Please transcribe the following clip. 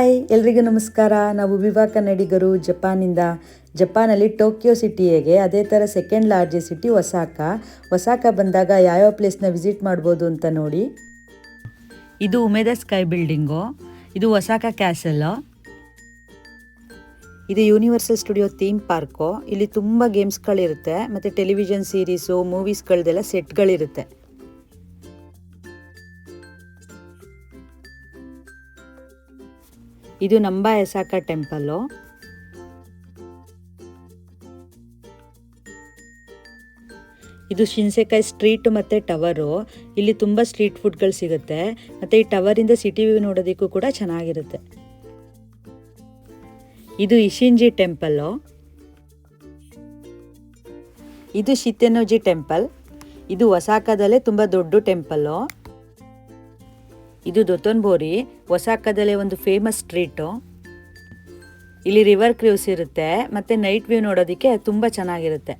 Hi ಎಲ್ರಿಗೂ ನಮಸ್ಕಾರ. ನಾವು ವಿವಾ ಕನ್ನಡಿಗರು ಜಪಾನಲ್ಲಿ ಟೋಕಿಯೋ ಸಿಟಿ ಹೇಗೆ ಅದೇ ಥರ ಸೆಕೆಂಡ್ ಲಾರ್ಜೆಸ್ಟ್ ಸಿಟಿ ಒಸಾಕ ಬಂದಾಗ ಯಾವ್ಯಾವ ಪ್ಲೇಸ್ನ ವಿಸಿಟ್ ಮಾಡ್ಬೋದು ಅಂತ ನೋಡಿ. ಇದು ಉಮೇದ ಸ್ಕೈ ಬಿಲ್ಡಿಂಗು, ಇದು ಒಸಾಕ ಕ್ಯಾಸಲ್, ಇದು ಯೂನಿವರ್ಸಲ್ ಸ್ಟುಡಿಯೋ ಥೀಮ್ ಪಾರ್ಕು. ಇಲ್ಲಿ ತುಂಬ ಗೇಮ್ಸ್ಗಳಿರುತ್ತೆ ಮತ್ತು ಟೆಲಿವಿಷನ್ ಸೀರೀಸು ಮೂವೀಸ್ಗಳದೆಲ್ಲ ಸೆಟ್ಗಳಿರುತ್ತೆ. ಇದು ನಂಬಾ ಎಸಾಕ ಟೆಂಪಲ್ಲು. ಇದು ಶಿನ್ಸೆಕಾಯ್ ಸ್ಟ್ರೀಟ್ ಮತ್ತು ಟವರು. ಇಲ್ಲಿ ತುಂಬ ಸ್ಟ್ರೀಟ್ ಫುಡ್ಗಳು ಸಿಗುತ್ತೆ ಮತ್ತು ಈ ಟವರಿಂದ ಸಿಟಿ ವ್ಯೂ ನೋಡೋದಕ್ಕೂ ಕೂಡ ಚೆನ್ನಾಗಿರುತ್ತೆ. ಇದು ಇಶಿಂಜಿ ಟೆಂಪಲ್ಲು. ಇದು ಶಿತೆನೋಜಿ ಟೆಂಪಲ್. ಇದು ಒಸಾಕದಲ್ಲೇ ತುಂಬ ದೊಡ್ಡ ಟೆಂಪಲ್ಲು. ಇದು ದೊತೊನ್ಬೋರಿ, ಒಸಾಕದಲ್ಲೇ ಒಂದು ಫೇಮಸ್ ಸ್ಟ್ರೀಟು. ಇಲ್ಲಿ ರಿವರ್ ಕ್ರೂಸ್ ಇರುತ್ತೆ ಮತ್ತು ನೈಟ್ ವ್ಯೂ ನೋಡೋದಕ್ಕೆ ತುಂಬ ಚೆನ್ನಾಗಿರುತ್ತೆ.